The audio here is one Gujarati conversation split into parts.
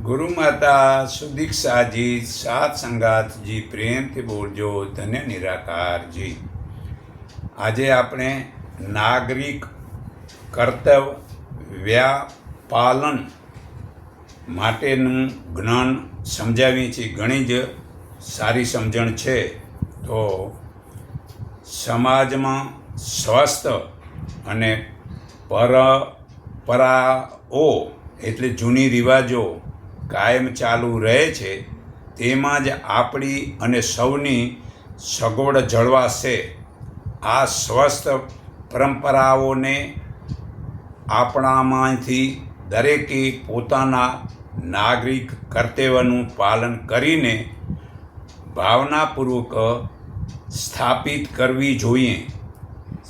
ગુરુ માતા સુદીક્ષાજી સાત સંગાતજી પ્રેમથી બોલજો ધન્ય નિરાકારજી। આજે આપણે નાગરિક કર્તવ્ય પાલન માટેનું જ્ઞાન સમજાવીએ છીએ। ઘણી જ સારી સમજણ છે। તો સમાજમાં સ્વસ્થ અને પરંપરાઓ એટલે જૂની રિવાજો કાયમ ચાલુ રહે છે। તેમાં જ આપણી અને સૌની સગવડ જળવાશે। આ સ્વસ્થ પરંપરાઓને આપણામાંથી દરેકે પોતાના નાગરિક કર્તવ્યનું પાલન કરીને ભાવનાપૂર્વક સ્થાપિત કરવી જોઈએ।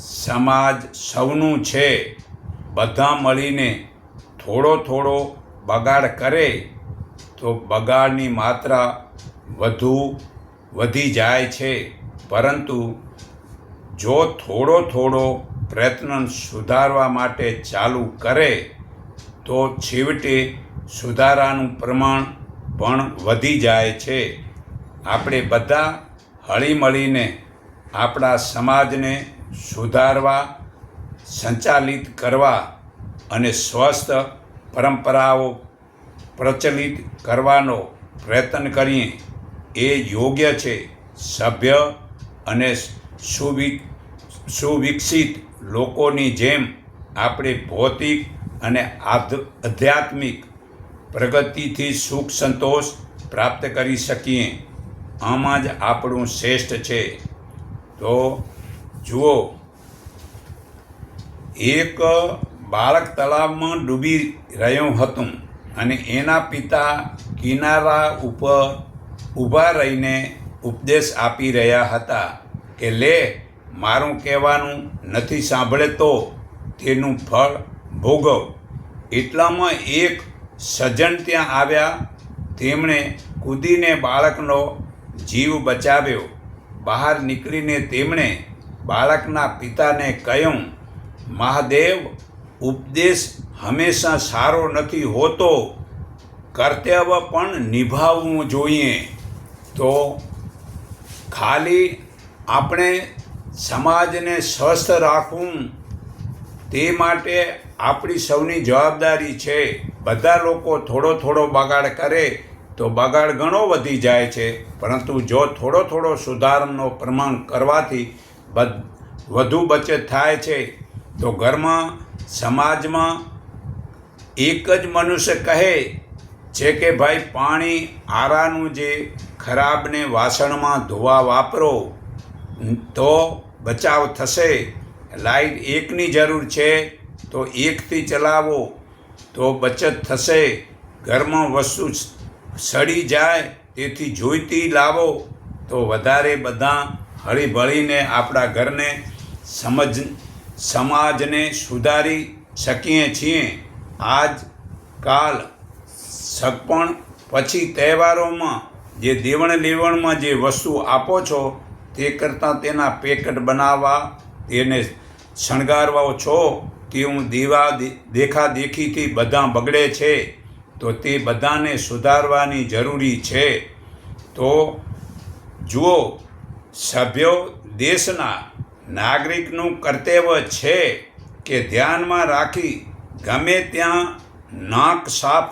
સમાજ સૌનું છે। બધા મળીને થોડો થોડો બગાડ કરે તો બગાડની માત્રા વધી જાય છે। પરંતુ જો થોડો થોડો પ્રયત્ન સુધારવા માટે ચાલુ કરે તો છેવટે સુધારાનું પ્રમાણ પણ વધી જાય છે। આપણે બધા હળીમળીને આપણા સમાજને સુધારવા, સંચાલિત કરવા અને સ્વસ્થ પરંપરાઓ પ્રચલિત કરવાનો પ્રયત્ન કરીએ એ યોગ્ય છે। સભ્ય અને સુવિકસિત લોકોની જેમ આપણે ભૌતિક અને આધ્યાત્મિક પ્રગતિથી સુખ સંતોષ પ્રાપ્ત કરી શકીએ। આમાં જ આપણું શ્રેષ્ઠ છે। તો જુઓ, એક બાળક તળાવમાં ડૂબી રહ્યું હતું અને એના પિતા કિનારા ઉપર ઊભા રહીને ઉપદેશ આપી રહ્યા હતા કે લે, મારું કહેવાનું નથી સાંભળતો તેનું ફળ ભોગવ। એટલામાં એક સજ્જન ત્યાં આવ્યા। તેમણે કૂદીને બાળકનો જીવ બચાવ્યો। બહાર નીકળીને તેમણે બાળકના પિતાને કહ્યું, મહાદેવ, ઉપદેશ હંમેશા સારો નથી હોતો, કર્તવ્ય પણ નિભાવવું જોઈએ। તો ખાલી આપણે સમાજને સ્વસ્થ રાખવું તે માટે આપણી સૌની જવાબદારી છે। બધા લોકો થોડો થોડો બગાડ કરે તો બગાડ ઘણો વધી જાય છે। પરંતુ જો થોડો થોડો સુધારનો પ્રમાણ કરવાથી વધુ બચત થાય છે। તો ઘરમાં, સમાજમાં એક જ મનુષ્ય કહે છે કે ભાઈ, પાણી આરાનું જે ખરાબને વાસણમાં ધોવા વાપરો તો બચાવ થશે। લાઇટ એકની જરૂર છે તો એકથી ચલાવો તો બચત થશે। ઘરમાં વસ્તુ સડી જાય તેથી જોઈતી લાવો તો વધારે બધા હળીભળીને આપણા ઘરને સમાજને સુધારી શકીએ છીએ। આજકાલ સગપણ પછી તહેવારોમાં જે દેવણ લેવણમાં જે વસ્તુ આપો છો તે કરતાં તેના પેકેટ બનાવવા, તેને શણગારવા છો તેવું દેખાદેખીથી બધા બગડે છે। તો તે બધાને સુધારવાની જરૂરી છે। તો જુઓ, સભ્યો દેશના નાગરિકનું કર્તવ્ય છે કે ધ્યાનમાં રાખી ગમે ત્યાં નાક સાફ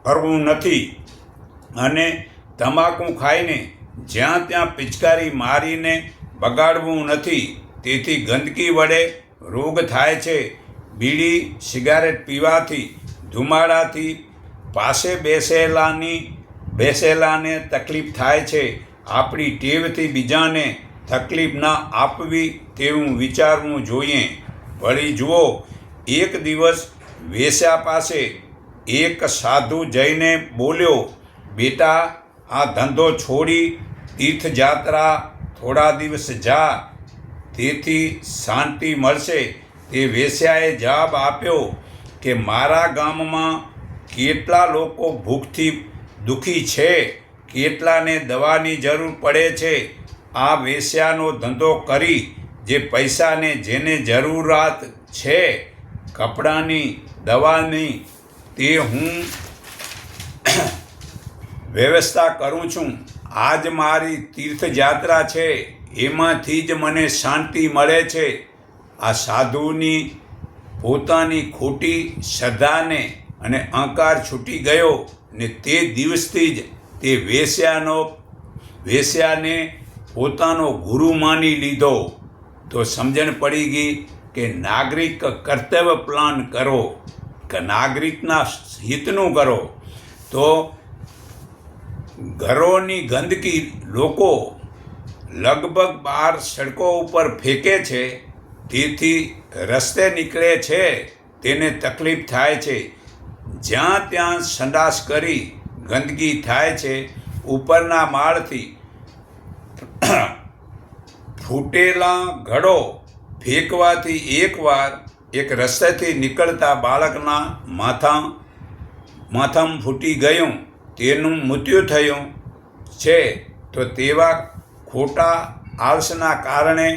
કરવું નથી અને તમાકુ ખાઈને જ્યાં ત્યાં પિચકારી મારીને બગાડવું નથી। તેથી ગંદકી વડે રોગ થાય છે। બીડી સિગારેટ પીવાથી, ધુમાડાથી પાસે બેસેલાને તકલીફ થાય છે। આપણી ટેવથી બીજાને તકલીફ ન આપવી તેવું વિચારવું જોઈએ। વળી જુઓ, એક દિવસ વેશ્યા પાસે એક સાધુ જઈને બોલ્યો, બેટા, આ ધંધો છોડી તીર્થયાત્રા થોડા દિવસ જા, તેથી શાંતિ મળશે। તે વેશ્યાએ જવાબ આપ્યો કે મારા ગામમાં કેટલા લોકો ભૂખથી દુઃખી છે, કેટલાને દવાની જરૂર પડે છે। આ વેશ્યાનો ધંધો કરી જે પૈસાને જેને જરૂરિયાત છે, કપડાની, દવાની, તે હું વ્યવસ્થા કરું છું. આજ મારી તીર્થયાત્રા છે, એમાંથી જ મને શાંતિ મળે છે. આ સાધુની પોતાની ખોટી શ્રદ્ધાને અને અહંકાર છૂટી ગયો ને તે દિવસથી જ તે વેશ્યાને પોતાનો ગુરુ માની લીધો. તો સમજણ પડી ગઈ કે નાગરિક કર્તવ્ય પાલન કરો, કે નાગરિકના હિતનું કરો. તો ઘરોની ગંદકી લોકો લગભગ બહાર સડકો ઉપર ફેંકે છે, તેથી રસ્તે નીકળે છે તેને તકલીફ થાય છે. જ્યાં ત્યાં સંડાસ કરી ગંદકી થાય છે. ઉપરના માળથી ફૂટેલા ઘડો ફેંકવાથી એકવાર એક રસ્તેથી નીકળતા બાળકના માથામાં ફૂટી ગયું, તેનું મૃત્યુ થયું છે. તો તેવા ખોટા આળસના કારણે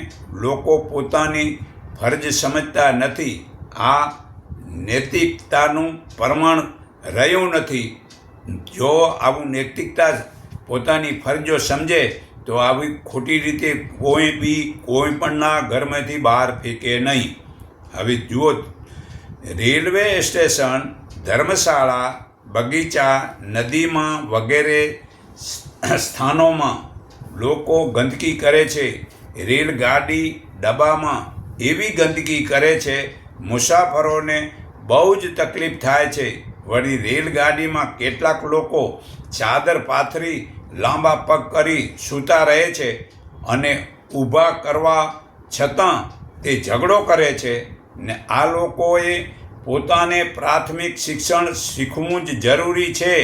લોકો પોતાની ફરજ સમજતા નથી. આ નૈતિકતાનું પ્રમાણ રહ્યું નથી. જો આવું નૈતિકતા પોતાની ફરજો સમજે તો આવી ખોટી રીતે કોઈ પણના ઘરમાંથી બહાર ફેંકે નહીં. હવે જુઓ, રેલવે સ્ટેશન, ધર્મશાળા, બગીચા, નદીમાં વગેરે સ્થાનોમાં લોકો ગંદકી કરે છે. રેલગાડી ડબ્બામાં એવી ગંદકી કરે છે, મુસાફરોને બહુ જ તકલીફ થાય છે. વળી રેલગાડીમાં કેટલાક લોકો ચાદર પાથરી લાંબા પગ કરી સૂતા રહે છે અને ઊભા કરવા છતાં તે ઝઘડો કરે છે. ને આ લોકોએ પોતાને પ્રાથમિક શિક્ષણ શીખવું જ જરૂરી છે.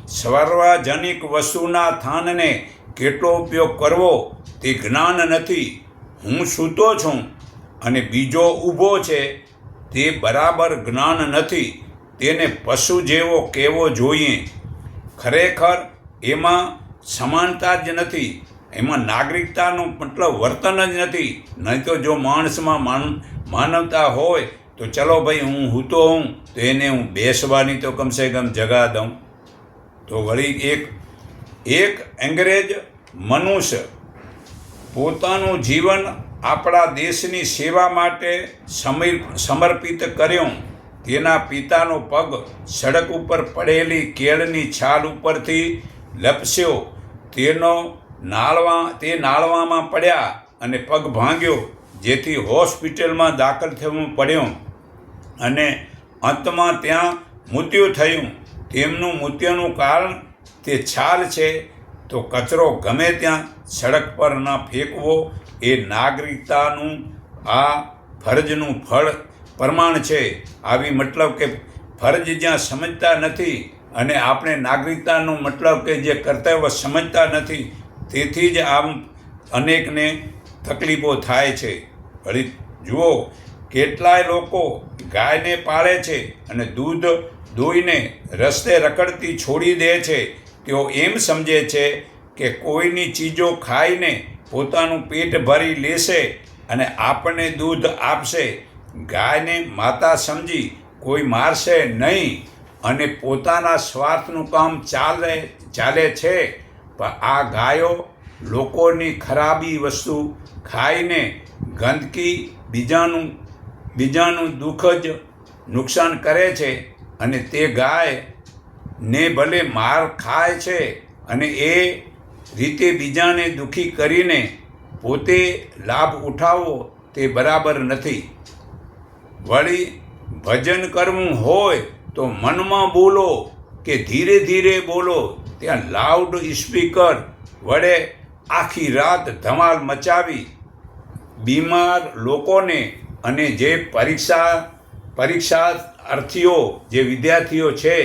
સાર્વજનિક વસ્તુના થાનને કેટલો ઉપયોગ કરવો તે જ્ઞાન નથી. હું સૂતો છું અને બીજો ઊભો છે તે બરાબર જ્ઞાન નથી. તેને પશુ જેવો કહેવો જોઈએ. ખરેખર એમાં સમાનતા જ નથી, એમાં નાગરિકતાનો મતલબ વર્તન જ નથી. નહીં તો જો માણસમાં માનવતા હોય તો ચલો ભાઈ, હું સૂતો હું તો એને હું બેસવાની તો કમસે કમ જગા દઉં. તો વળી એક અંગ્રેજ મનુષ્ય પોતાનું જીવન આપણા દેશની સેવા માટે સમર્પિત કર્યું. તેના પિતાનો પગ સડક ઉપર પડેલી કેળની છાલ ઉપરથી લપસ્યો. તે નાળવામાં પડ્યા અને પગ ભાંગ્યો, જેથી હોસ્પિટલમાં દાખલ થવું પડ્યું અને અંતમાં ત્યાં મૃત્યુ થયું. તેમનું મૃત્યુનું કારણ તે છાલ છે. તો કચરો ગમે ત્યાં સડક પર ન ફેંકવો એ નાગરિકતાનું આ ફરજનું પ્રમાણ છે. આવી મતલબ કે ફરજ જ્યાં સમજતા નથી અને આપણે નાગરિકતાનું મતલબ કે જે કર્તવ્ય સમજતા નથી, તેથી જ આમ અનેકને તકલીફો થાય છે. વળી જુઓ, કેટલાય લોકો ગાયને પાળે છે અને દૂધ દોઈને રસ્તે રખડતી છોડી દે છે. તેઓ એમ સમજે છે કે કોઈની ચીજો ખાઈને પોતાનું પેટ ભરી લેશે અને આપણને દૂધ આપશે. ગાયને માતા સમજી કોઈ મારશે નહીં અને પોતાના સ્વાર્થનું કામ ચાલે છે. પણ આ ગાયો લોકોની ખરાબી વસ્તુ ખાઈને ગંદકી બીજાનું દુઃખ જ નુકસાન કરે છે. અને તે ગાયને ભલે માર ખાય છે અને એ રીતે બીજાને દુઃખી કરીને પોતે લાભ ઉઠાવવો તે બરાબર નથી. વળી ભજન કરવું હોય તો મનમાં બોલો કે ધીરે ધીરે બોલો. ત્યાં લાઉડ સ્પીકર વડે આખી રાત ધમાલ મચાવી બીમાર લોકોને અને જે પરીક્ષાર્થીઓ જે વિદ્યાર્થીઓ છે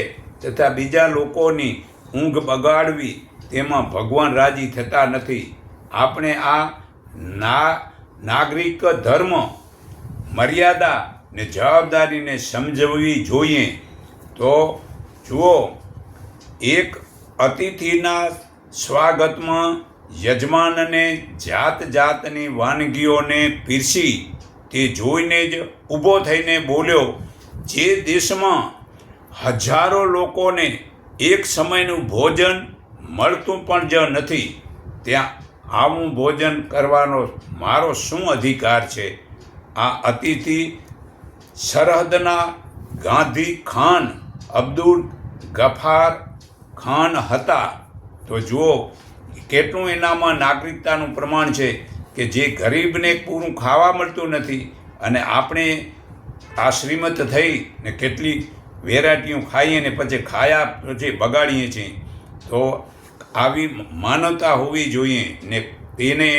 તથા બીજા લોકોની ઊંઘ બગાડવી, તેમાં ભગવાન રાજી થતા નથી. આપણે આ નાગરિક ધર્મ મર્યાદા ને જવાબદારીને સમજવી જોઈએ. તો જુઓ, એક અતિથિના સ્વાગતમાં યજમાનને જાતની વાનગીઓને પીરસી તે જોઈને જ ઊભો થઈને બોલ્યો, જે દેશમાં હજારો લોકોને એક સમયનું ભોજન મળતું પણ જ નથી ત્યાં આવું ભોજન કરવાનો મારો શું અધિકાર છે? આ અતિથિ સરહદના ગાંધી ખાન અબ્દુલ ગફાર ખાન હતા. તો જુઓ કેટલું એનામાં નાગરિકતાનું પ્રમાણ છે કે જે ગરીબને પૂરું ખાવા મળતું નથી અને આપણે આ શ્રીમંત થઈ ને કેટલી વેરાયટીઓ ખાઈએ ને પછી ખાયા પછી બગાડીએ છીએ. તો આવી માનવતા હોવી જોઈએ ને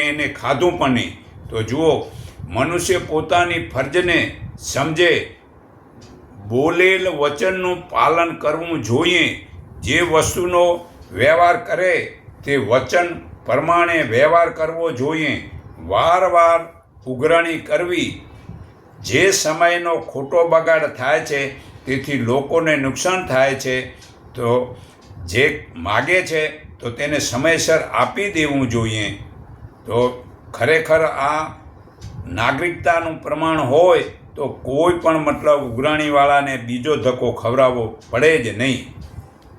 એને ખાધું પણ નહીં. તો જુઓ મનુષ્ય પોતાની ફરજને સમજે, બોલેલ વચનનું પાલન કરવું જોઈએ. જે વસ્તુનો વ્યવહાર કરે તે વચન પ્રમાણે વ્યવહાર કરવો જોઈએ. વારવાર ઉઘરાણી કરવી જે સમયનો ખોટો બગાડ થાય છે તેથી લોકોને નુકસાન થાય છે. તો જે માગે છે તો તેને સમયસર આપી દેવું જોઈએ. તો ખરેખર આ નાગરિકતાનું પ્રમાણ હોય તો કોઈ પણ મતલબ ઉઘરાણીવાળાને બીજો ધક્કો ખવડાવવો પડે જ નહીં.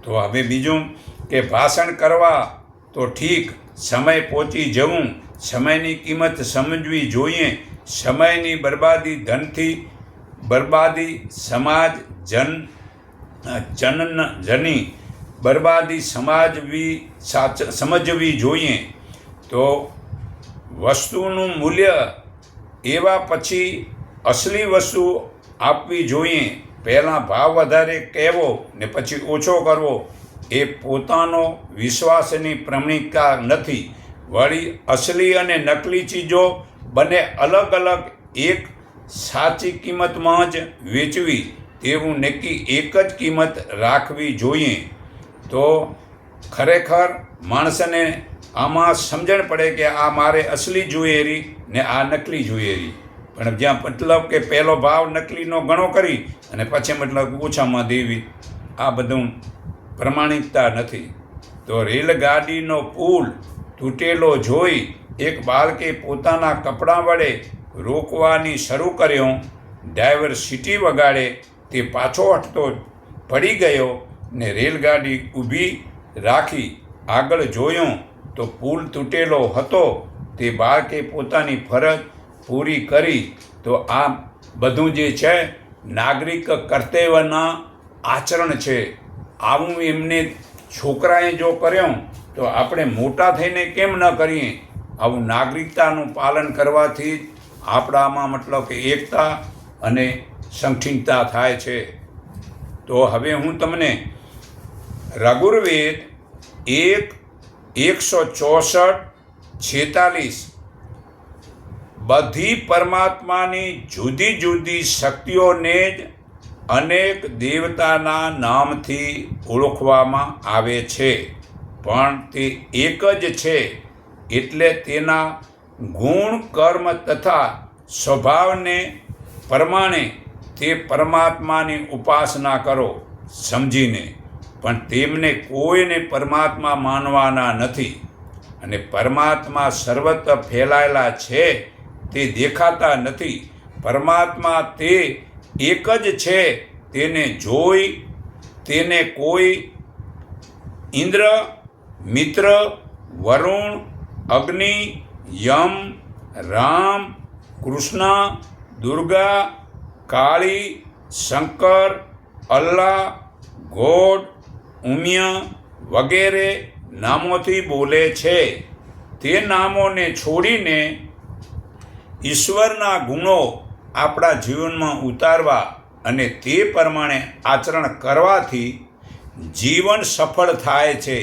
તો હવે બીજું કે ભાષણ કરવા તો ઠીક, સમય પહોંચી જવું, સમયની કિંમત સમજવી જોઈએ. સમયની બરબાદી ધનથી બરબાદી, સમાજ જની બરબાદી સમજવી જોઈએ. તો વસ્તુનું મૂલ્ય એવા પછી અસલી વસ્તુ આપવી જોઈએ. પહેલાં ભાવ વધારે કહેવો ને પછી ઓછો કરવો એ પોતાનો વિશ્વાસની પ્રમાણિકતા નથી. વળી અસલી અને નકલી ચીજો બંને અલગ અલગ એક સાચી કિંમતમાં જ વેચવી તેવું નક્કી એક જ કિંમત રાખવી જોઈએ. તો ખરેખર માણસને આમાં સમજણ પડે કે આ મારે અસલી જોઈએ ને આ નકલી જોઈએ. પણ જ્યાં મતલબ કે પહેલો ભાવ નકલીનો ઘણો કરી અને પછી મતલબ ઓછામાં દેવી, આ બધું પ્રમાણિકતા નથી. તો રેલગાડીનો પુલ તૂટેલો જોઈ એક બાળકે પોતાના કપડાં વડે રોકવાની શરૂ કર્યો. ડ્રાઈવર સીટી વગાડે તે પાછો હટતો પડી ગયો ને રેલગાડી ઊભી રાખી આગળ જોયું તો પુલ તૂટેલો હતો. તે બાળકે પોતાની ફરજ પૂરી કરી. તો આ બધું જે છે નાગરિક કર્તવ્યના આચરણ છે. આવું એમને છોકરાએ જો કર્યો તો આપણે મોટા થઈને કેમ ન કરીએ? આવું નાગરિકતાનું પાલન કરવાથી આપણામાં મતલબ કે એકતા અને સંક્ષિપ્તતા થાય છે. તો હવે હું તમને રઘુર્વેદ 1:164-46 બધી પરમાત્માની જુદી જુદી શક્તિઓને જ અનેક દેવતાના નામથી ઓળખવામાં આવે છે, પણ તે એક જ છે. એટલે તેના ગુણ, કર્મ તથા સ્વભાવને પ્રમાણે તે પરમાત્માની ઉપાસના કરો સમજીને. પણ તેમને કોઈને પરમાત્મા માનવાના નથી. અને પરમાત્મા સર્વત્ર ફેલાયેલા છે તે દેખાતા નથી. પરમાત્મા તે એક જ છે. તેને જોઈ તેને કોઈ ઇન્દ્ર, મિત્ર, વરુણ, અગ્નિ, યમ, રામ, કૃષ્ણ, દુર્ગા, કાળી, શંકર, અલ્લાહ, ગોડ, ઉમિય વગેરે નામોથી બોલે છે. તે નામોને છોડીને ઈશ્વરના ગુણો આપણા જીવનમાં ઉતારવા અને તે પ્રમાણે આચરણ કરવાથી જીવન સફળ થાય છે.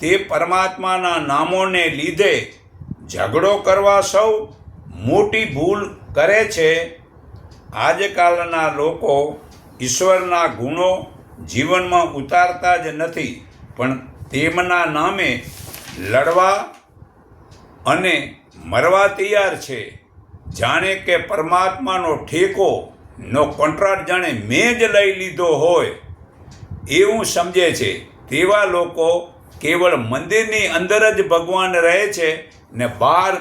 તે પરમાત્માના નામોને લીધે ઝઘડો કરવા સૌ મોટી ભૂલ કરે છે. આજકાલના લોકો ઈશ્વરના ગુણો જીવનમાં ઉતારતા જ નથી, પણ તેમના નામે લડવા અને મરવા તૈયાર છે. જાણે કે પરમાત્માનો ઠેકોનો કોન્ટ્રાક્ટ જાણે મેં જ લઈ લીધો હોય એવું સમજે છે. તેવા લોકો કેવળ મંદિરની અંદર જ ભગવાન રહે છે ને બહાર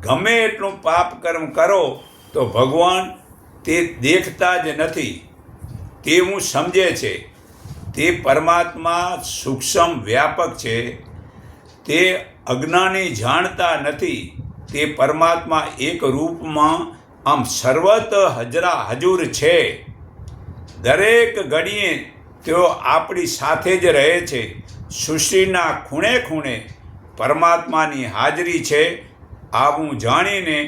ગમે એટલું પાપ કર્મ કરો તો ભગવાન તે દેખતા જ નથી તેવું સમજે છે. તે પરમાત્મા સૂક્ષ્મ વ્યાપક છે. તે અજ્ઞાની જાણતા નથી તે પરમાત્મા એક રૂપમાં આમ સર્વત હજૂર છે. દરેક ઘડીએ તેઓ આપણી સાથે જ રહે છે. સૃષ્ટિના ખૂણે ખૂણે પરમાત્માની હાજરી છે. આવું જાણીને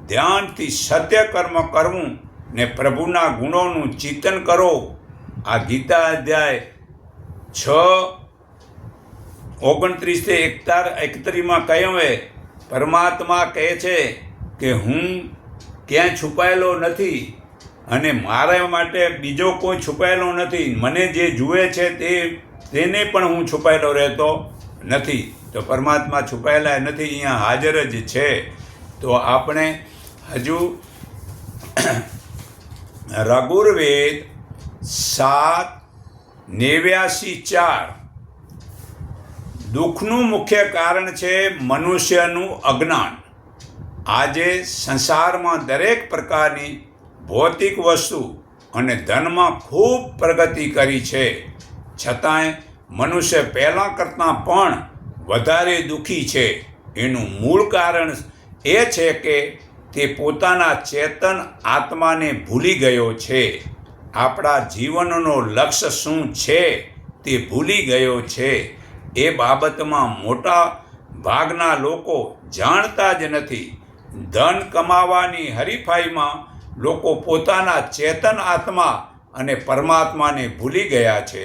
ધ્યાનથી સત્ય કર્મ કરવું ને પ્રભુના ગુણોનું ચિંતન કરો. આ ગીતા અધ્યાય 6:29-31 કહ્યું છે. પરમાત્મા કહે છે કે હું ક્યાંય છુપાયેલો નથી અને મારા માટે બીજો કોઈ છુપાયેલો નથી. મને જે જુએ છે તેને પણ હું છુપાયેલો રહેતો નથી. તો પરમાત્મા છુપાયેલા નથી, અહીંયા હાજર જ છે. તો આપણે હજુ રઘુર્વેદ 7:89-4 દુઃખનું મુખ્ય કારણ છે મનુષ્યનું અજ્ઞાન. આજે સંસારમાં દરેક પ્રકારની ભૌતિક વસ્તુ અને ધનમાં ખૂબ પ્રગતિ કરી છે, છતાંય મનુષ્ય પહેલાં કરતાં પણ વધારે દુઃખી છે. એનું મૂળ કારણ એ છે કે તે પોતાના ચેતન આત્માને ભૂલી ગયો છે. આપણા જીવનનો લક્ષ્ય શું છે તે ભૂલી ગયો છે. એ બાબતમાં મોટા ભાગના લોકો જાણતા જ નથી. ધન કમાવાની હરીફાઈમાં લોકો પોતાના ચેતન આત્મા અને પરમાત્માને ભૂલી ગયા છે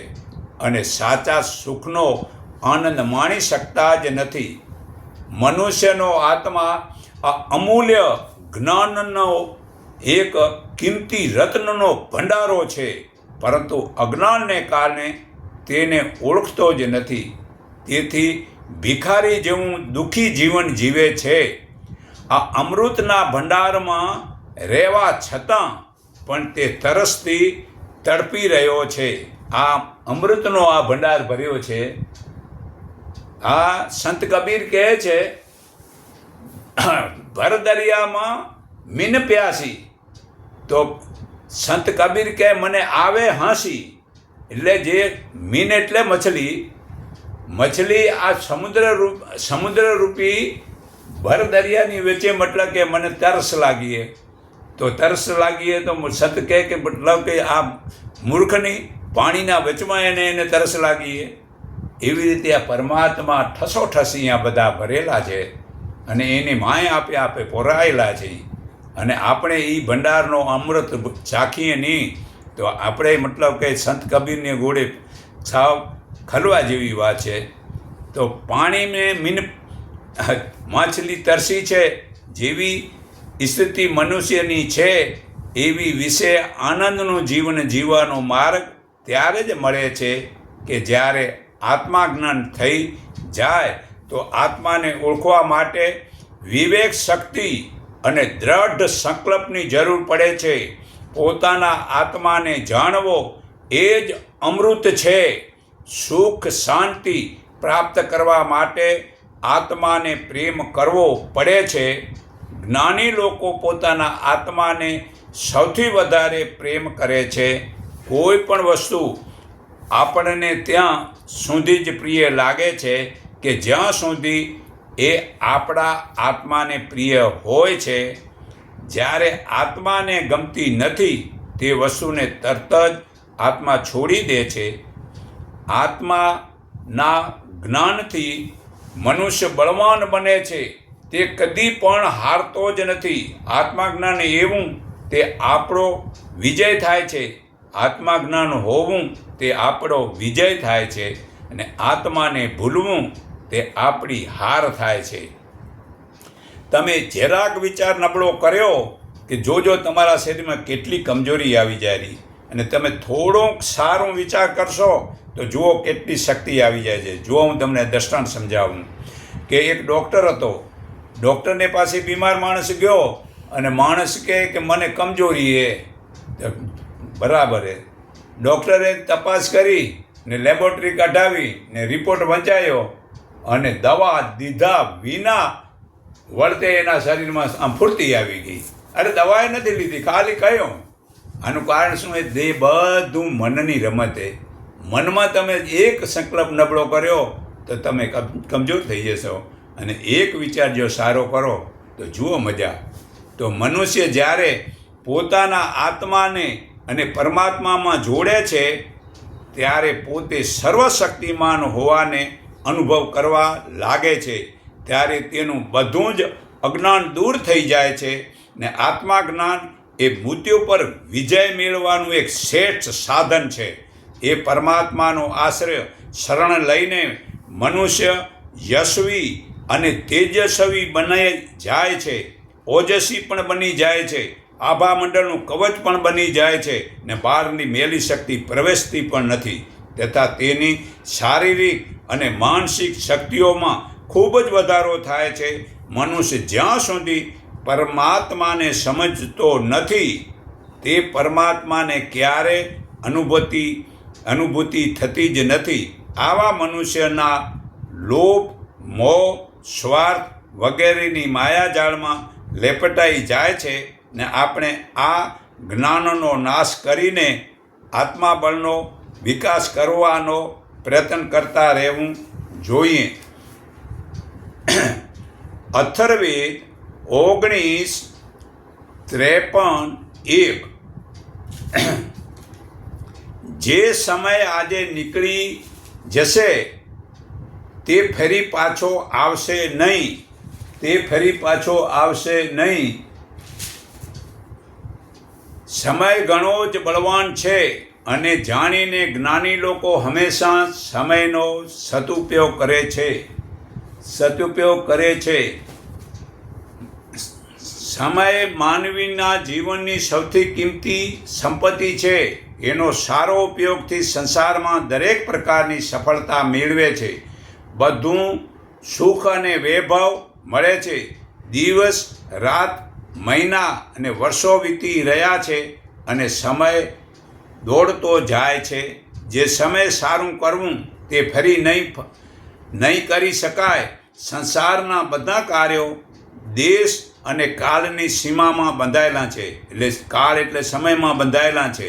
અને સાચા સુખનો આનંદ માણી શકતા જ નથી. મનુષ્યનો આત્મા આ અમૂલ્ય જ્ઞાનનો એક કિંમતી રત્નનો ભંડારો છે, પરંતુ અજ્ઞાનને કારણે તેને ઓળખતો જ નથી. તેથી ભિખારી જેવું દુઃખી જીવન જીવે છે. આ અમૃતના ભંડારમાં રહેવા છતાં પણ તે તરસથી તડપી રહ્યો છે. આ અમૃતનો આ ભંડાર ભર્યો છે. આ સંત કબીર કહે છે, ભર દરિયામાં મીન પ્યાસી. તો સંત કબીર કહે મને આવે હાંસી. એટલે જે મીન એટલે મછલી આ સમુદ્ર રૂપી ભર દરિયાની વચ્ચે, મતલબ કે મને તરસ લાગીએ. તો તરસ લાગીએ તો સંત કહે કે મતલબ કે આ મૂર્ખની પાણીના વચમાં એને તરસ લાગીએ. એવી રીતે આ પરમાત્મા ઠસોઠસ અહીંયા બધા ભરેલા છે અને એની માય આપે પોરાયેલા છે. અને આપણે એ ભંડારનો અમૃત ચાખીએ નહીં તો આપણે મતલબ કે સંત કબીરને ઘોડે સાવ ખલવા જેવી વાત છે. તો પાણીને માછલી તરસી છે જેવી સ્થિતિ મનુષ્યની છે, એવી વિશે આનંદનું જીવન જીવવાનો માર્ગ ત્યારે જ મળે છે કે જ્યારે આત્માજ્ઞાન થઈ જાય. તો આત્માને ઓળખવા માટે વિવેક શક્તિ અને દ્રઢ સંકલ્પની જરૂર પડે છે. પોતાના આત્માને જાણવો એ જ અમૃત છે. સુખ શાંતિ પ્રાપ્ત કરવા માટે આત્માને પ્રેમ કરવો પડે છે. જ્ઞાની લોકો પોતાના આત્માને સૌથી વધારે પ્રેમ કરે છે. કોઈ પણ વસ્તુ આપણને ત્યાં સુધી જ પ્રિય લાગે છે કે જ્યાં સુધી એ આપણા આત્માને પ્રિય હોય છે. જ્યારે આત્માને ગમતી નથી તે વસ્તુને તરત જ આત્મા છોડી દે છે. આત્માના જ્ઞાનથી મનુષ્ય બળવાન બને છે. તે કદી પણ હારતો જ નથી. આત્માજ્ઞાન એવું તે આપણો વિજય થાય છે. આત્માજ્ઞાન હોવું તે આપણો વિજય થાય છે અને આત્માને ભૂલવું તે આપણી હાર થાય છે. તમે જરાક વિચાર નબળો કર્યો કે જોજો તમારા શરીરમાં કેટલી કમજોરી આવી જાય, અને તમે થોડોક સારો વિચાર કરશો તો જુઓ કેટલી શક્તિ આવી જાય છે. જુઓ હું તમને દ્રષ્ટાંત સમજાવું કે એક ડૉક્ટર હતો. ડૉક્ટરને પાસે બીમાર માણસ ગયો અને માણસ કહે કે મને કમજોરી છે. બરાબર છે. ડૉક્ટરે તપાસ કરી ને લેબોરેટરી કઢાવી ને રિપોર્ટ વંચાયો અને દવા દીધા વિના વળતે એના શરીરમાં આમ ફૂર્તી આવી ગઈ. અરે દવાએ નથી લીધી, ખાલી કહ્યું. આનું કારણ શું? એ તે બધું મનની રમત છે. મનમાં તમે એક સંકલ્પ નબળો કર્યો તો તમે કમજોર થઈ જશો, અને એક વિચાર જો સારો કરો તો જુઓ મજા. તો મનુષ્ય જ્યારે પોતાના આત્માને અને પરમાત્મામાં જોડે છે ત્યારે પોતે સર્વશક્તિમાન હોવાને અનુભવ કરવા લાગે છે. ત્યારે તેનું બધું જ અજ્ઞાન દૂર થઈ જાય છે, ને આત્મા જ્ઞાન એ મૃત્યુ પર વિજય મેળવવાનું એક શ્રેષ્ઠ સાધન છે. એ પરમાત્માનો આશ્રય શરણ લઈને મનુષ્ય યશવી અને તેજસ્વી બની જાય છે, ઓજસ્વી પણ બની જાય છે, આભામંડળનું કવચ પણ બની જાય છે, ને બહારની મેલી શક્તિ પ્રવેશતી પણ નથી. તથા તેની શારીરિક અને માનસિક શક્તિઓમાં ખૂબ જ વધારો થાય છે. મનુષ્ય જ્યાં સુધી પરમાત્માને સમજતો નથી તે પરમાત્માને ક્યારે અનુભૂતિ થતી જ નથી. આવા મનુષ્યના લોભ, મોહ, સ્વાર્થ વગેરેની માયાજાળમાં લેપટાઈ જાય છે, ને આપણે આ જ્ઞાનનો નાશ કરીને આત્માબળનો વિકાસ કરવાનો પ્રયત્ન કરતા રહેવું જોઈએ. અથર્વવેદ 19:53-1 જે સમય આજે નીકળી જશે તે ફરી પાછો આવશે નહીં. સમય ઘણો જ બળવાન છે, અને જાણીને જ્ઞાની લોકો હંમેશા સમયનો સદુપયોગ કરે છે. સમય માનવીના જીવનની સૌથી કિંમતી સંપત્તિ છે. એનો સારો ઉપયોગથી સંસારમાં દરેક પ્રકારની સફળતા મેળવે છે. બધું સુખ અને વૈભવ મળે છે. દિવસ રાત, મહિના અને વર્ષો વીતી રહ્યા છે, અને સમય દોડતો જાય છે. જે સમય સારું કરવું તે ફરી નહીં કરી શકાય. સંસારના બધા કાર્યો દેશ અને કાળની સીમામાં બંધાયેલા છે. એટલે કાળ એટલે સમયમાં બંધાયેલા છે.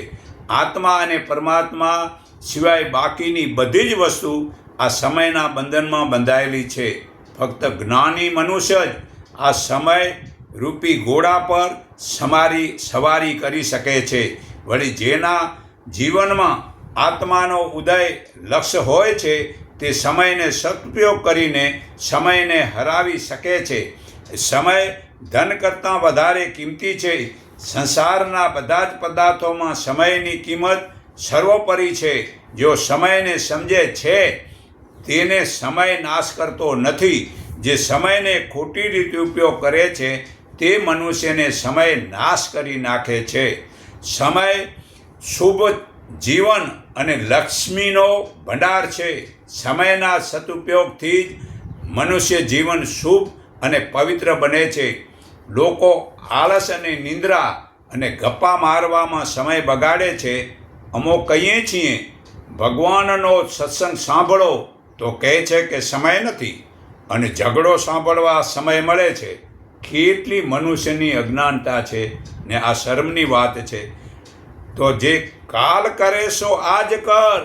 આત્મા અને પરમાત્મા સિવાય બાકીની બધી જ વસ્તુ આ સમયના બંધનમાં બંધાયેલી છે. ફક્ત જ્ઞાની મનુષ્ય જ આ સમય રૂપી ઘોડા પર સવારી કરી શકે છે. વળી જેના જીવનમાં આત્માનો ઉદય લક્ષ્ય હોય છે તે સમયને સદુપયોગ કરીને સમયને હરાવી શકે છે. સમય ધન કરતાં વધારે કિંમતી છે. સંસારના બધા જ પદાર્થોમાં સમયની કિંમત સર્વોપરી છે. જો સમયને સમજે છે તેને સમય નાશ કરતો નથી. જે સમયને ખોટી રીતે ઉપયોગ કરે છે તે મનુષ્યને સમય નાશ કરી નાખે છે. સમય શુભ જીવન અને લક્ષ્મીનો ભંડાર છે. સમયના સદુપયોગથી જ મનુષ્ય જીવન શુભ અને પવિત્ર બને છે. લોકો આળસ અને નિંદ્રા અને ગપ્પા મારવામાં સમય બગાડે છે. અમો કહીએ છીએ ભગવાનનો સત્સંગ સાંભળો તો કહે છે કે સમય નથી, અને ઝઘડો સાંભળવા સમય મળે છે. કેટલી મનુષ્યની અજ્ઞાનતા છે, ને આ શરમની વાત છે. તો જે કાલ કરે સો આજ કર,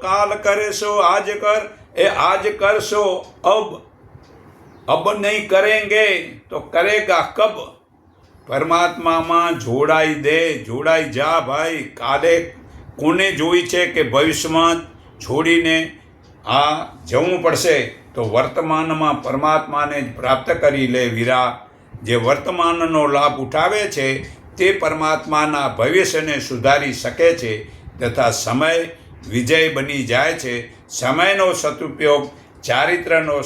કાલ કરે સો આજ કર, એ આજ કરશો અબ નહીં કરેંગે તો કરેગા કબ. પરમાત્મામાં જોડાઈ જા ભાઈ. કાલે કોને જોઈ છે કે ભવિષ્યમાં છોડીને આ જવું પડશે? તો વર્તમાનમાં પરમાત્માને પ્રાપ્ત કરી લે વીરા. જે વર્તમાનનો લાભ ઉઠાવે છે તે પરમાત્માના ભવિષ્યને સુધારી શકે છે, તથા સમય વિજય બની જાય છે. સમયનો સદુપયોગ ચારિત્રનો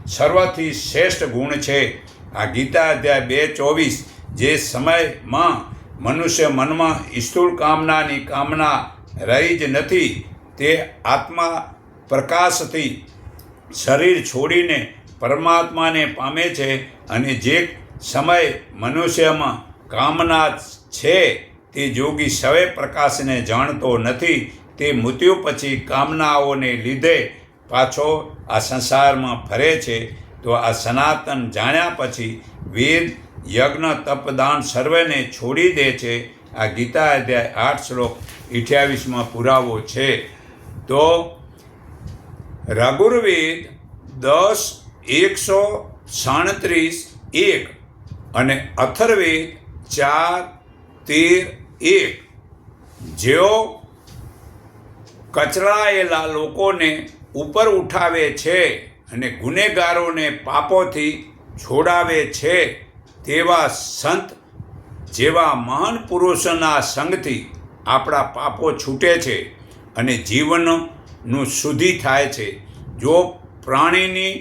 સર્વથી શ્રેષ્ઠ ગુણ છે. આ ગીતા અધ્યાય 2:24. જે સમયમાં મનુષ્ય મનમાં સ્થૂળ કામનાની કામના રહી જ નથી, તે આત્મા પ્રકાશથી શરીર છોડીને પરમાત્માને પામે છે. અને જે સમય મનુષ્યમાં કામના છે તે જોગી સવે પ્રકાશને જાણતો નથી. તે મૃત્યુ પછી કામનાઓને લીધે પાછો આ સંસારમાં ફરે છે. તો આ સનાતન જાણ્યા પછી વેદ, યજ્ઞ, તપદાન સર્વેને છોડી દે છે. આ ગીતા અધ્યાય 8 શ્લોક 28 પુરાવો છે. તો રઘુર્વેદ 10:137:1 અને અથર્વેદ 4:13:1 જેઓ કચરાયેલા લોકોને ઉપર ઉઠાવે છે અને ગુનેગારોને પાપોથી છોડાવે છે, તેવા સંત જેવા મહાન પુરુષોના સંગથી આપણા પાપો છૂટે છે અને જીવનનું શુદ્ધિ થાય છે. જો પાણી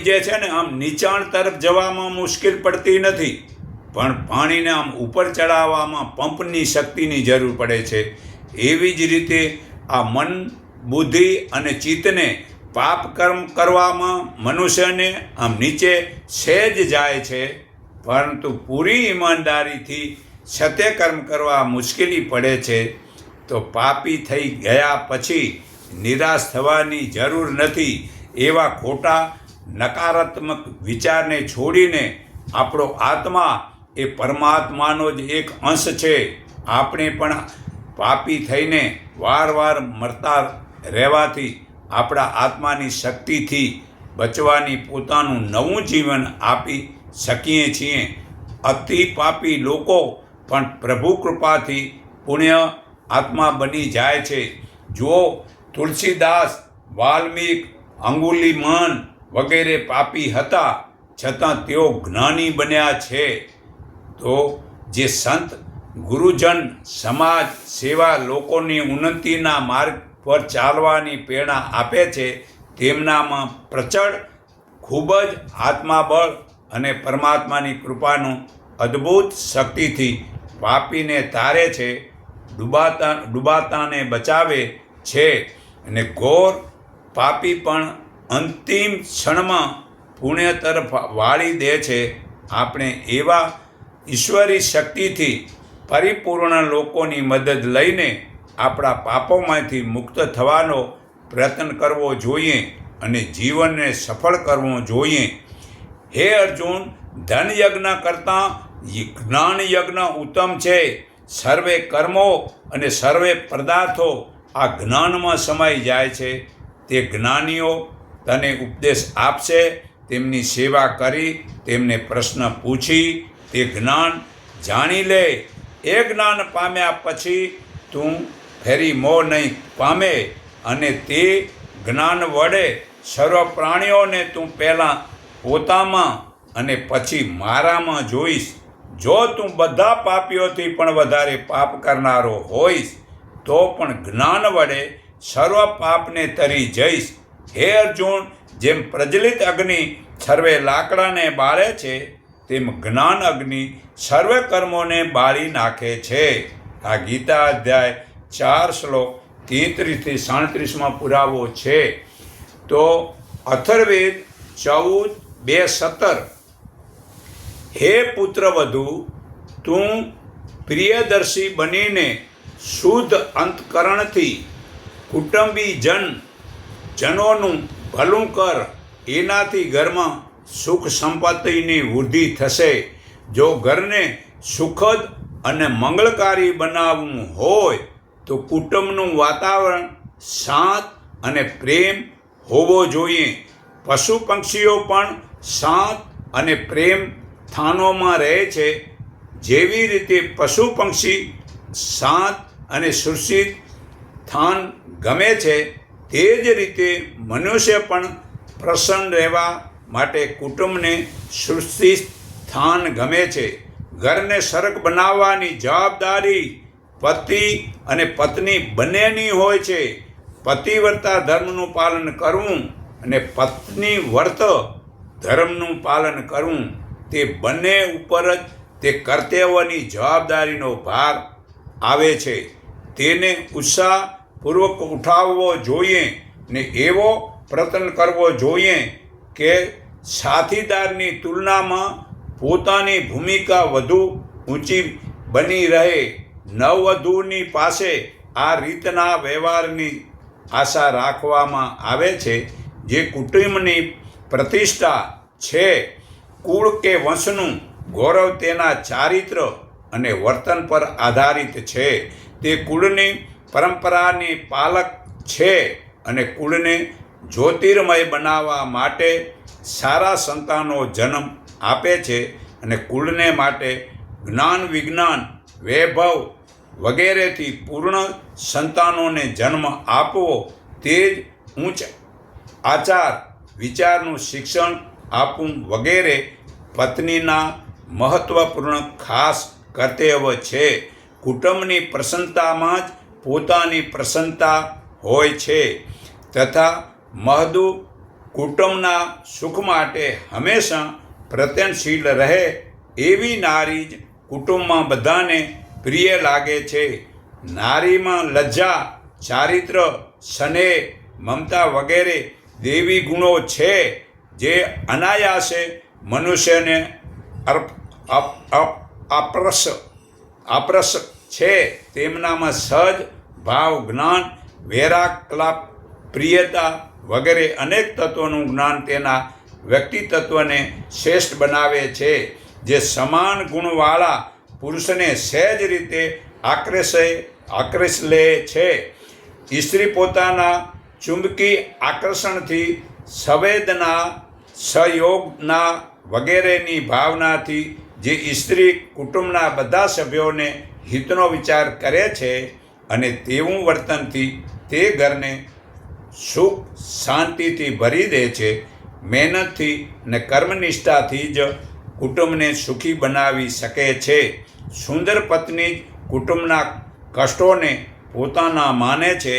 જે છે ને આમ નીચાણ તરફ જવામાં મુશ્કેલ પડતી નથી, પણ પાણીને આમ ઉપર ચડાવવામાં પંપની શક્તિની જરૂર પડે છે. એવી જ રીતે આ મન, બુદ્ધિ અને ચિત્તને પાપ કર્મ કરવામાં મનુષ્યને આમ નીચે સહેજ જાય છે, પરંતુ પૂરી ઈમાનદારીથી સત્યકર્મ કરવા મુશ્કેલી પડે છે. તો પાપી થઈ ગયા પછી નિરાશ થવાની જરૂર નથી. એવા ખોટા નકારાત્મક વિચારને છોડીને આપણો આત્મા એ પરમાત્માનો જ એક અંશ છે. આપણે પણ પાપી થઈને વારવાર મરતા રહેવાથી આપણા આત્માની શક્તિથી બચવાની પોતાનું નવું જીવન આપી શકીએ છીએ. અતિ પાપી લોકો પણ પ્રભુ કૃપાથી પુણ્ય આત્મા બની જાય છે. જો તુલસીદાસ, વાલ્મીક, અંગુલીમાન વગેરે પાપી હતા, છતાં તેઓ જ્ઞાની બન્યા છે. તો જે સંત, ગુરુજન, સમાજ સેવા, લોકોની ઉન્નતિના માર્ગ પર ચાલવાની પ્રેરણા આપે છે, તેમનામાં પ્રચંડ ખૂબ જ આત્માબળ અને પરમાત્માની કૃપાનું અદ્ભુત શક્તિથી પાપીને તારે છે, ડૂબાતાને બચાવે છે અને ઘોર પાપી પણ અંતિમ ક્ષણમાં પુણ્ય તરફ વાળી દે છે. આપણે એવા ઈશ્વરી શક્તિથી પરિપૂર્ણ લોકોની મદદ લઈને આપણા પાપોમાંથી મુક્ત થવાનો પ્રયત્ન કરવો જોઈએ અને જીવનને સફળ કરવું જોઈએ. હે અર્જુન, ધન યજ્ઞ કરતાં જ્ઞાન યજ્ઞ ઉત્તમ છે. સર્વે કર્મો અને સર્વે પદાર્થો આ જ્ઞાનમાં સમાઈ જાય છે. તે જ્ઞાનીઓ તને ઉપદેશ આપશે. તેમની સેવા કરી, તેમને પ્રશ્ન પૂછી તે જ્ઞાન જાણી લે. એ જ્ઞાન પામ્યા પછી તું ફેરી મોહ નહીં પામે અને તે જ્ઞાન વડે સર્વ પ્રાણીઓને તું પહેલાં પોતામાં અને પછી મારામાં જોઈશ. જો તું બધા પાપીઓથી પણ વધારે પાપ કરનારો હોઈશ, તો પણ જ્ઞાન વડે સર્વ પાપને તરી જઈશ. હે અર્જુન, જેમ પ્રજ્વલિત અગ્નિ સર્વે લાકડાને બાળે છે, તેમ જ્ઞાન અગ્નિ સર્વે કર્મોને બાળી નાખે છે. આ ગીતા અધ્યાય 4 શ્લોક 33-37 પુરાવો છે. તો અથર્વેદ 14:2-17 હે પુત્રવધુ, તું પ્રિયદર્શી બનીને શુદ્ધ અંતકરણથી જનોનું ભલું કર. એનાથી ઘરમાં સુખ સંપત્તિની વૃદ્ધિ થશે. જો ઘરને સુખદ અને મંગળકારી બનાવવું હોય તો કુટુંબનું વાતાવરણ શાંત અને પ્રેમ હોવો જોઈએ. પશુ પક્ષીઓ પણ શાંત અને પ્રેમ સ્થાનોમાં રહે છે. જેવી રીતે પશુ પક્ષી શાંત અને સુરક્ષિત સ્થાન ગમે છે, તે જ રીતે મનુષ્ય પણ પ્રસન્ન રહેવા માટે કુટુંબને સુરક્ષિત સ્થાન ગમે છે. ઘરને સરસ બનાવવાની જવાબદારી પતિ અને પત્ની બંનેની હોય છે. પતિવ્રતા ધર્મનું પાલન કરવું અને પત્ની વ્રત ધર્મનું પાલન કરવું, તે બંને ઉપર જ તે કર્તવ્યની જવાબદારીનો ભાર આવે છે. તેને ઉત્સાહપૂર્વક ઉઠાવવો જોઈએ ને એવો પ્રયત્ન કરવો જોઈએ કે સાથીદારની તુલનામાં પોતાની ભૂમિકા વધુ ઊંચી બની રહે. નવવધુની પાસે આ રીતના વ્યવહારની આશા રાખવામાં આવે છે. જે કુટુંબની પ્રતિષ્ઠા છે, કુળ કે વંશનું ગૌરવ તેના ચારિત્ર અને વર્તન પર આધારિત છે. તે કુળની પરંપરાની પાલક છે અને કુળને જ્યોતિર્મય બનાવવા માટે સારા સંતાનો જન્મ આપે છે અને કુળને માટે જ્ઞાન વિજ્ઞાન વૈભવ વગેરેથી પૂર્ણ સંતાનોને જન્મ આપવો તે જ ઉચ્ચ આચાર વિચારનું શિક્ષણ આપવું વગેરે પત્નીના મહત્વપૂર્ણ ખાસ કર્તવ્ય છે. કુટુંબની પ્રસન્નતામાં જ પોતાની પ્રસન્નતા હોય છે તથા મહદુ કુટુંબના સુખ માટે હંમેશા પ્રયત્નશીલ રહે એવી નારી જ કુટુંબમાં બધાને પ્રિય લાગે છે. નારીમાં લજ્જા, ચારિત્ર, સ્નેહ, મમતા વગેરે દેવી ગુણો છે જે અનાયાસે મનુષ્યને અપ્રસ છે. તેમનામાં સહજ ભાવ, જ્ઞાન, વૈરાગ્ય, પ્રિયતા વગેરે અનેક તત્વોનું જ્ઞાન તેના વ્યક્તિત્વને શ્રેષ્ઠ બનાવે છે. જે સમાન ગુણવાળા પુરુષને સહેજ રીતે આકર્ષી લે છે. સ્ત્રી પોતાના ચુંબકી આકર્ષણથી, સંવેદના, સહયોગના વગેરેની ભાવનાથી જે સ્ત્રી કુટુંબના બધા સભ્યોને હિતનો વિચાર કરે છે અને તેવું વર્તનથી તે ઘરને સુખ શાંતિથી ભરી દે છે. મહેનતથી અને કર્મનિષ્ઠાથી જ કુટુંબને સુખી બનાવી શકે છે. સુંદર પત્ની કુટુંબના કષ્ટોને પોતાના માને છે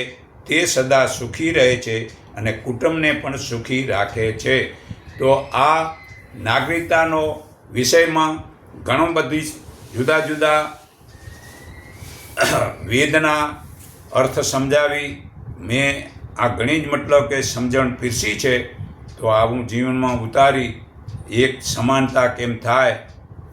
તે સદા સુખી રહે છે અને કુટુંબને પણ સુખી રાખે છે. તો આ નાગરિકતાનો વિષયમાં ઘણું બધી જુદા જુદા વેદના અર્થ સમજાવી મેં આ ઘણી જ મતલબ કે સમજણ પીરસી છે. તો આવું જીવનમાં ઉતારી એક સમાનતા કેમ થાય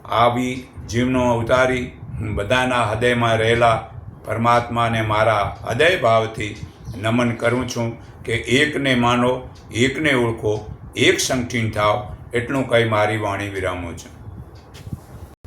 આવી જીવનમાં ઉતારી હું બધાના હૃદયમાં રહેલા પરમાત્માને મારા હૃદય ભાવથી નમન કરું છું કે એકને માનો, એકને ઓળખો, એક સંગઠીન થાવ. એટલું કહી મારી વાણી વિરામું છું.